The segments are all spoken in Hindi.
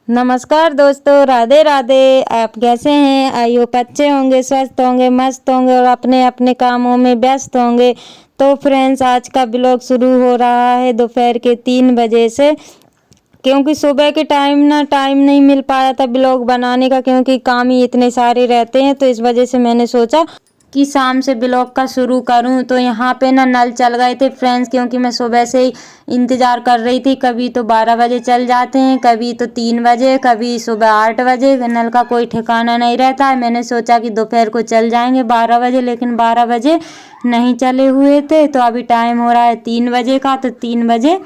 नमस्कार दोस्तों, राधे राधे। आप कैसे हैं? आई होप अच्छे होंगे, स्वस्थ होंगे, मस्त होंगे और अपने अपने कामों में व्यस्त होंगे। तो फ्रेंड्स, आज का ब्लॉग शुरू हो रहा है दोपहर के 3 बजे से, क्योंकि सुबह के टाइम नहीं मिल पाया था ब्लॉग बनाने का, क्योंकि काम ही इतने सारे रहते हैं। तो इस वजह से मैंने सोचा कि शाम से ब्लॉग का शुरू करूं। तो यहाँ पे ना नल चल गए थे फ्रेंड्स, क्योंकि मैं सुबह से ही इंतज़ार कर रही थी। कभी तो 12 बजे चल जाते हैं, कभी तो 3 बजे, कभी सुबह 8 बजे। नल का कोई ठिकाना नहीं रहता है। मैंने सोचा कि दोपहर को चल जाएंगे 12 बजे, लेकिन 12 बजे नहीं चले हुए थे। तो अभी टाइम हो रहा है 3 बजे का, तो 3 बजे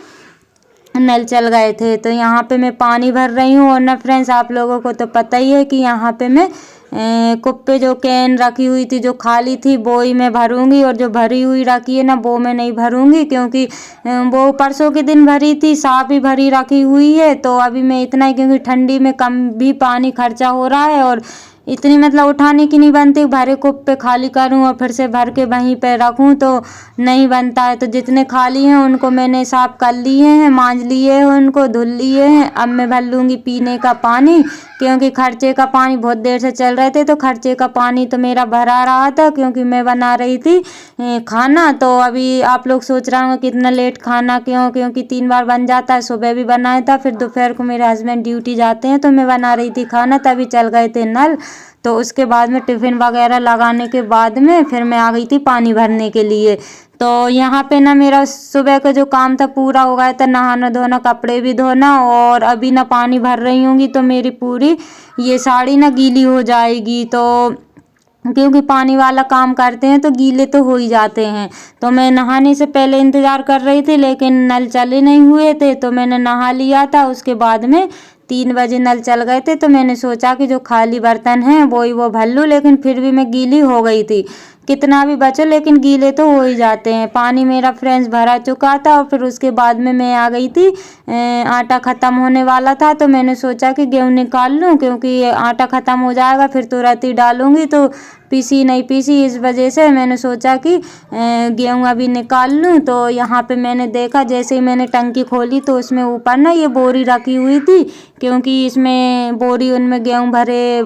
नल चल गए थे। तो यहाँ पे मैं पानी भर रही हूँ। और ना फ्रेंड्स, आप लोगों को तो पता ही है कि यहाँ पे मैं कुप्पे जो कैन रखी हुई थी, जो खाली थी, वो ही मैं भरूंगी। और जो भरी हुई रखी है ना, वो मैं नहीं भरूंगी, क्योंकि वो परसों के दिन भरी थी, साफ ही भरी रखी हुई है। तो अभी मैं इतना ही, क्योंकि ठंडी में कम भी पानी खर्चा हो रहा है और इतनी मतलब उठाने की नहीं बनती। भरे कुप्पे खाली करूं और फिर से भर के वहीं पे रखूं तो नहीं बनता है। तो जितने खाली हैं उनको मैंने साफ कर लिए हैं, मांज लिए हैं, उनको धुल लिए हैं। अब मैं भर लूँगी पीने का पानी, क्योंकि खर्चे का पानी बहुत देर से चल रहे थे। तो खर्चे का पानी तो मेरा भरा रहा था, क्योंकि मैं बना रही थी खाना। तो अभी आप लोग सोच रहे होंगे कितना लेट खाना क्यों, क्योंकि 3 बार बन जाता है। सुबह भी बनाया था, फिर दोपहर को मेरे हस्बैंड ड्यूटी जाते हैं, तो मैं बना रही थी खाना, तभी चल गए थे नल। तो उसके बाद में टिफ़िन वगैरह लगाने के बाद में फिर मैं आ गई थी पानी भरने के लिए। तो यहाँ पे ना मेरा सुबह का जो काम था पूरा हो गया था, नहाना धोना, कपड़े भी धोना। और अभी ना पानी भर रही होंगी तो मेरी पूरी ये साड़ी ना गीली हो जाएगी। तो क्योंकि पानी वाला काम करते हैं तो गीले तो हो ही जाते हैं। तो मैं नहाने से पहले इंतज़ार कर रही थी, लेकिन नल चले नहीं हुए थे, तो मैंने नहा लिया था। उसके बाद में 3 बजे नल चल गए थे, तो मैंने सोचा कि जो खाली बर्तन हैं वो भर लूँ। लेकिन फिर भी मैं गीली हो गई थी। कितना भी बचो लेकिन गीले तो हो ही जाते हैं। पानी मेरा फ्रेंड्स भरा चुका था। और फिर उसके बाद में मैं आ गई थी, आटा ख़त्म होने वाला था, तो मैंने सोचा कि गेहूँ निकाल लूँ, क्योंकि आटा ख़त्म हो जाएगा फिर तुरंत ही डालूँगी तो पीसी नहीं पीसी। इस वजह से मैंने सोचा कि गेहूँ अभी निकाल लूँ। तो यहाँ पे मैंने देखा, जैसे ही मैंने टंकी खोली तो उसमें ऊपर ना ये बोरी रखी हुई थी, क्योंकि इसमें बोरी उनमें गेहूँ भरे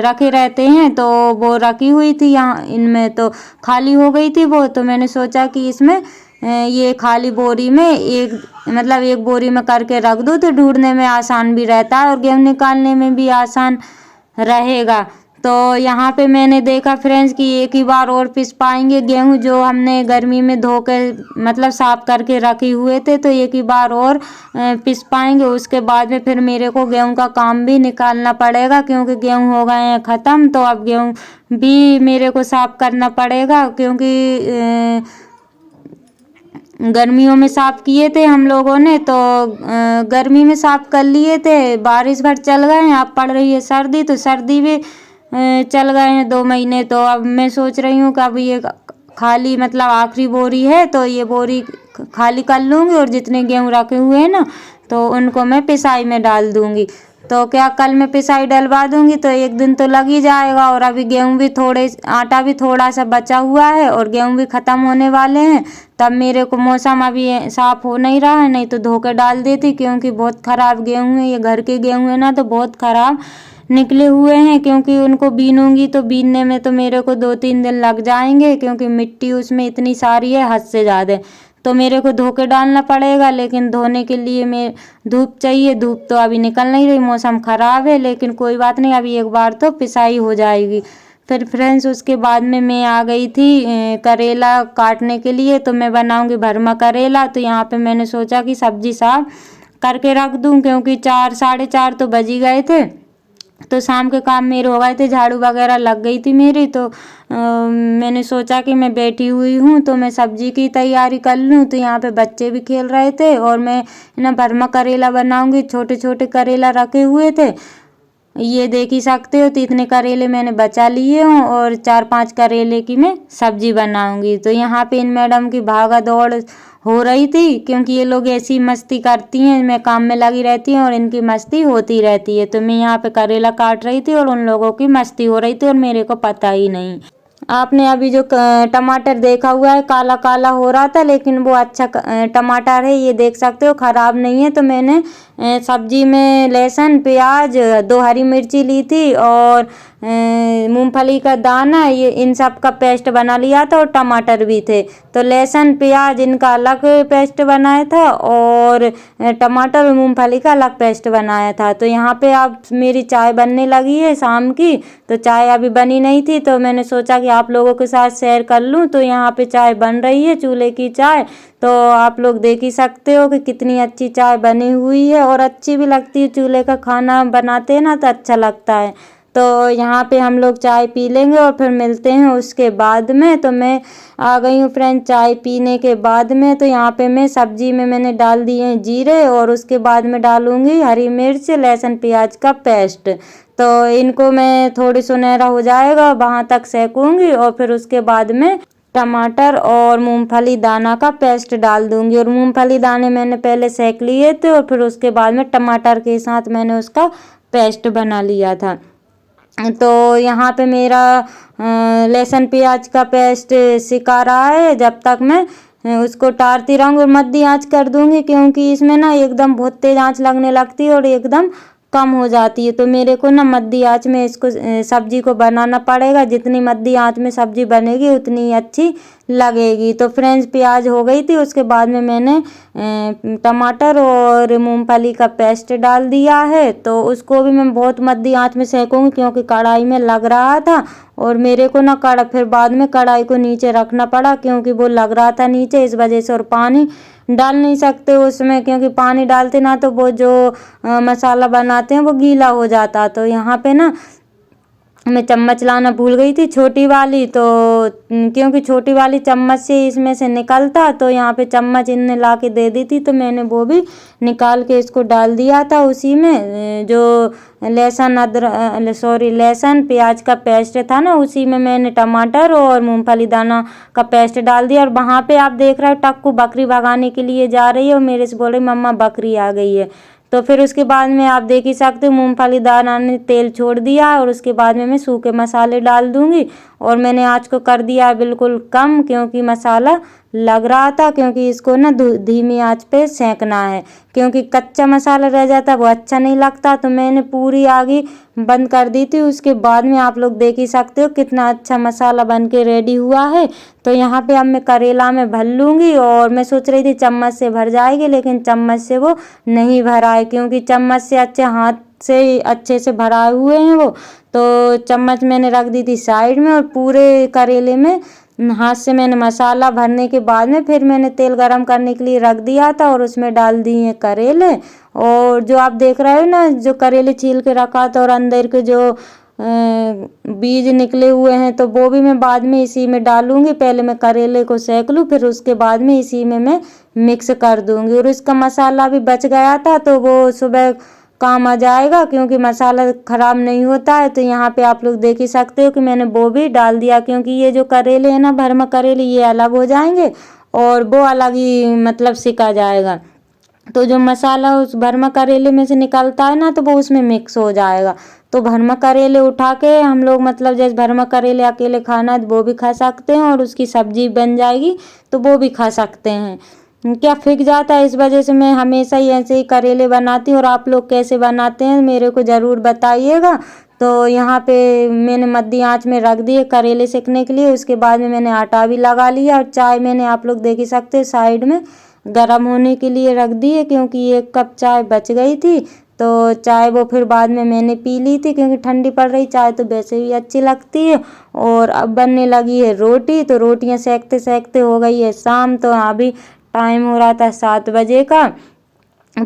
रखे रहते हैं। तो वो रखी हुई थी यहाँ इनमें, तो खाली हो गई थी वो। तो मैंने सोचा कि इसमें ये खाली बोरी में एक बोरी में करके रख दूँ, तो ढूंढने में आसान भी रहता है और गेहूँ निकालने में भी आसान रहेगा। तो यहाँ पे मैंने देखा फ्रेंड्स कि एक ही बार और पिस पाएंगे गेहूँ, जो हमने गर्मी में धो के मतलब साफ करके रखे हुए थे, तो एक ही बार और पिस पाएंगे। उसके बाद में फिर मेरे को गेहूँ का काम भी निकालना पड़ेगा, क्योंकि गेहूँ हो गए हैं ख़त्म। तो अब गेहूँ भी मेरे को साफ करना पड़ेगा, क्योंकि गर्मियों में साफ़ किए थे हम लोगों ने, तो गर्मी में साफ़ कर लिए थे। बारिश भर चल गए हैं, अब पड़ रही है सर्दी, तो सर्दी भी चल गए हैं 2 महीने। तो अब मैं सोच रही हूँ कि अब ये खाली मतलब आखिरी बोरी है, तो ये बोरी खाली कर लूँगी और जितने गेहूँ रखे हुए हैं ना, तो उनको मैं पिसाई में डाल दूँगी। तो क्या कल मैं पिसाई डलवा दूँगी, तो एक दिन तो लग ही जाएगा। और अभी गेहूँ भी आटा भी थोड़ा सा बचा हुआ है और गेहूँ भी ख़त्म होने वाले हैं। तब मेरे को मौसम अभी साफ़ हो नहीं रहा है, नहीं तो धो के डाल देती, क्योंकि बहुत ख़राब गेहूँ है। ये घर के गेहूँ है ना, तो बहुत ख़राब निकले हुए हैं, क्योंकि उनको बीनूंगी तो बीनने में तो मेरे को 2-3 दिन लग जाएंगे, क्योंकि मिट्टी उसमें इतनी सारी है हद से ज़्यादा। तो मेरे को धो के डालना पड़ेगा, लेकिन धोने के लिए मैं धूप चाहिए। धूप तो अभी निकल नहीं रही, मौसम ख़राब है, लेकिन कोई बात नहीं, अभी एक बार तो पिसाई हो जाएगी। फिर फ्रेंड्स उसके बाद में मैं आ गई थी करेला काटने के लिए। तो मैं बनाऊंगी भरमा करेला। तो यहाँ पे मैंने सोचा कि सब्जी साफ करके रख दूँ, क्योंकि 4 साढ़े 4 तो बज ही गए थे। तो शाम के काम मेरे हो गए थे, झाड़ू वगैरह लग गई थी मेरी। तो मैंने सोचा कि मैं बैठी हुई हूँ तो मैं सब्जी की तैयारी कर लूँ। तो यहाँ पे बच्चे भी खेल रहे थे और मैं ना भरमा करेला बनाऊंगी। छोटे छोटे करेला रखे हुए थे, ये देख ही सकते हो। तो इतने करेले मैंने बचा लिए हूँ और 4-5 करेले की मैं सब्जी बनाऊंगी। तो यहाँ पे इन मैडम की भागा दौड़ हो रही थी, क्योंकि ये लोग ऐसी मस्ती करती हैं, मैं काम में लगी रहती हूँ और इनकी मस्ती होती रहती है। तो मैं यहाँ पे करेला काट रही थी और उन लोगों की मस्ती हो रही थी और मेरे को पता ही नहीं। आपने अभी जो टमाटर देखा हुआ है काला काला हो रहा था, लेकिन वो अच्छा टमाटर है, ये देख सकते हो खराब नहीं है। तो मैंने सब्जी में लहसुन प्याज 2 हरी मिर्ची ली थी और मूंगफली का दाना, ये इन सब का पेस्ट बना लिया था और टमाटर भी थे। तो लहसुन प्याज इनका अलग पेस्ट बनाया था और टमाटर और मूंगफली का अलग पेस्ट बनाया था। तो यहाँ पे अब मेरी चाय बनने लगी है शाम की। तो चाय अभी बनी नहीं थी तो मैंने सोचा कि आप लोगों के साथ शेयर कर लूँ। तो यहाँ पे चाय बन रही है, चूल्हे की चाय। तो आप लोग देख ही सकते हो कि कितनी अच्छी चाय बनी हुई है और अच्छी भी लगती है। चूल्हे का खाना बनाते हैं ना तो अच्छा लगता है। तो यहाँ पे हम लोग चाय पी लेंगे और फिर मिलते हैं उसके बाद में। तो मैं आ गई हूँ फ्रेंड चाय पीने के बाद में। तो यहाँ पे मैं सब्जी में मैंने डाल दिए जीरे और उसके बाद में डालूंगी हरी मिर्च लहसुन प्याज का पेस्ट। तो इनको मैं थोड़ी सुनहरा हो जाएगा वहाँ तक सेकूंगी और फिर उसके बाद में टमाटर और मूंगफली दाना का पेस्ट डाल दूंगी। और मूंगफली दाने मैंने पहले सेक लिए थे और फिर उसके बाद में टमाटर के साथ मैंने उसका पेस्ट बना लिया था। तो यहाँ पे मेरा लहसुन प्याज का पेस्ट सिका रहा है। जब तक मैं उसको टारती रहूँगी और मध्य आंच कर दूंगी, क्योंकि इसमें ना एकदम बहुत तेज आंच लगने लगती है और एकदम कम हो जाती है। तो मेरे को ना मध्य आंच में इसको सब्जी को बनाना पड़ेगा। जितनी मध्य आंच में सब्जी बनेगी उतनी अच्छी लगेगी। तो फ्रेंड्स प्याज हो गई थी, उसके बाद में मैंने टमाटर और मूंगफली का पेस्ट डाल दिया है। तो उसको भी मैं बहुत मध्य आंच में सेकूंगी, क्योंकि कढ़ाई में लग रहा था और मेरे को ना फिर बाद में कढ़ाई को नीचे रखना पड़ा, क्योंकि वो लग रहा था नीचे इस वजह से। और पानी डाल नहीं सकते उसमें, क्योंकि पानी डालते ना तो वो जो मसाला बनाते हैं वो गीला हो जाता। तो यहाँ पे ना मैं चम्मच लाना भूल गई थी छोटी वाली। तो क्योंकि छोटी वाली चम्मच से इसमें से निकलता, तो यहाँ पे चम्मच इनने ला के दे दी थी। तो मैंने वो भी निकाल के इसको डाल दिया था उसी में जो लहसुन प्याज का पेस्ट था ना, उसी में मैंने टमाटर और मूंगफली दाना का पेस्ट डाल दिया। और वहाँ पे आप देख रहे हो टक्कू बकरी भगाने के लिए जा रही है और मेरे से बोल रही मम्मा बकरी आ गई है। तो फिर उसके बाद में आप देख ही सकते हो मूंगफली दाना ने तेल छोड़ दिया और उसके बाद में मैं सूखे मसाले डाल दूंगी। और मैंने आँच को कर दिया बिल्कुल कम, क्योंकि मसाला लग रहा था, क्योंकि इसको ना धीमी आंच पे सेंकना है, क्योंकि कच्चा मसाला रह जाता वो अच्छा नहीं लगता। तो मैंने पूरी आग बंद कर दी थी। उसके बाद में आप लोग देख ही सकते हो कितना अच्छा मसाला बन के रेडी हुआ है। तो यहाँ पे अब मैं करेला में भर लूँगी और मैं सोच रही थी चम्मच से भर जाएगी, लेकिन चम्मच से वो नहीं भरा है, क्योंकि चम्मच से अच्छे हाथ से अच्छे से भराए हुए हैं वो। तो चम्मच मैंने रख दी थी साइड में और पूरे करेले में हाथ से मैंने मसाला भरने के बाद में फिर मैंने तेल गरम करने के लिए रख दिया था और उसमें डाल दिए करेले। और जो आप देख रहे हो ना, जो करेले छील के रखा था और अंदर के जो बीज निकले हुए हैं, तो वो भी मैं बाद में इसी में डालूंगी। पहले मैं करेले को सेक लूँ, फिर उसके बाद में इसी में मैं मिक्स कर दूंगी। और इसका मसाला भी बच गया था तो वो सुबह काम आ जाएगा, क्योंकि मसाला ख़राब नहीं होता है। तो यहाँ पे आप लोग देख ही सकते हो कि मैंने वो भी डाल दिया, क्योंकि ये जो करेले हैं ना भरमा करेले, ये अलग हो जाएंगे और वो अलग ही मतलब सिका जाएगा। तो जो मसाला उस भरमा करेले में से निकलता है ना, तो वो उसमें मिक्स हो जाएगा। तो भरमा करेले उठा के हम लोग मतलब जैसे भरमा करेले अकेले खाना है वो भी खा सकते हैं और उसकी सब्जी बन जाएगी तो वो भी खा सकते हैं। क्या फिक जाता है, इस वजह से मैं हमेशा ही ऐसे ही करेले बनाती हूँ। और आप लोग कैसे बनाते हैं मेरे को ज़रूर बताइएगा। तो यहाँ पे मैंने मध्य आंच में रख दिए करेले सेकने के लिए। उसके बाद में मैंने आटा भी लगा लिया और चाय मैंने आप लोग देख ही सकते साइड में गर्म होने के लिए रख दी है, क्योंकि 1 कप चाय बच गई थी। तो चाय वो फिर बाद में मैंने पी ली थी, क्योंकि ठंडी पड़ रही चाय तो वैसे भी अच्छी लगती है। और अब बनने लगी है रोटी। तो रोटियां सेकते सेकते हो गई है शाम। तो अभी टाइम हो रहा था 7 बजे का।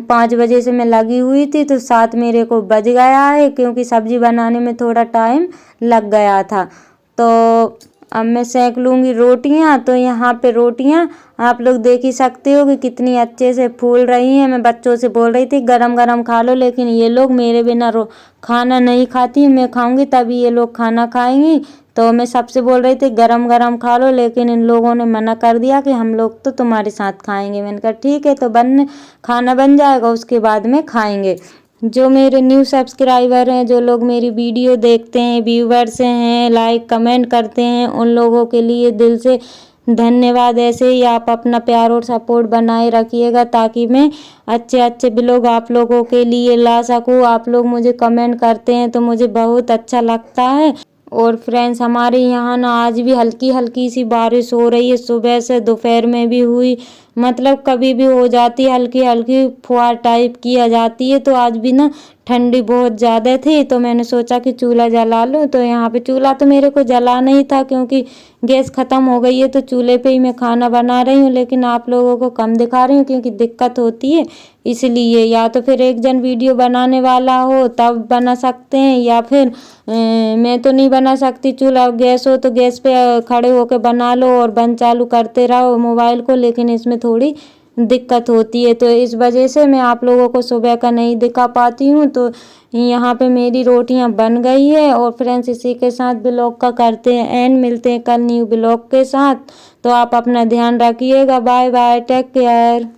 5 बजे से मैं लगी हुई थी तो 7 मेरे को बज गया है, क्योंकि सब्जी बनाने में थोड़ा टाइम लग गया था। तो अब मैं सेक लूँगी रोटियां। तो यहाँ पे रोटियां आप लोग देख ही सकते हो कि कितनी अच्छे से फूल रही हैं। मैं बच्चों से बोल रही थी गरम गरम खा लो, लेकिन ये लोग मेरे बिना खाना नहीं खाती। मैं खाऊंगी तभी ये लोग खाना खाएंगी। तो मैं सबसे बोल रही थी गरम गरम खा लो, लेकिन इन लोगों ने मना कर दिया कि हम लोग तो तुम्हारे साथ खाएंगे। मैंने कहा ठीक है, तो खाना बन जाएगा उसके बाद में खाएंगे। जो मेरे न्यू सब्सक्राइबर हैं, जो लोग मेरी वीडियो देखते हैं, व्यूवर्स हैं, लाइक कमेंट करते हैं, उन लोगों के लिए दिल से धन्यवाद। ऐसे ही आप अपना प्यार और सपोर्ट बनाए रखिएगा ताकि मैं अच्छे अच्छे ब्लॉग आप लोगों के लिए ला सकूँ। आप लोग मुझे कमेंट करते हैं तो मुझे बहुत अच्छा लगता है। और फ्रेंड्स, हमारे यहाँ ना आज भी हल्की हल्की सी बारिश हो रही है, सुबह से दोपहर में भी हुई, मतलब कभी भी हो जाती है, हल्की हल्की फुहार टाइप की आ जाती है। तो आज भी ना ठंडी बहुत ज़्यादा थी तो मैंने सोचा कि चूल्हा जला लूँ। तो यहाँ पे चूल्हा तो मेरे को जलाना ही था क्योंकि गैस ख़त्म हो गई है, तो चूल्हे पे ही मैं खाना बना रही हूँ। लेकिन आप लोगों को कम दिखा रही हूँ क्योंकि दिक्कत होती है, इसलिए। या तो फिर एक जन वीडियो बनाने वाला हो तब बना सकते हैं, या फिर मैं तो नहीं बना सकती। चूल्हा गैस हो तो गैस पे खड़े होकर बना लो और बंद चालू करते रहो मोबाइल को, लेकिन इसमें थोड़ी दिक्कत होती है। तो इस वजह से मैं आप लोगों को सुबह का नहीं दिखा पाती हूँ। तो यहाँ पे मेरी रोटियाँ बन गई है। और फ्रेंड्स, इसी के साथ ब्लॉग का करते हैं एंड, मिलते हैं कल न्यू ब्लॉग के साथ। तो आप अपना ध्यान रखिएगा। Bye bye, take care.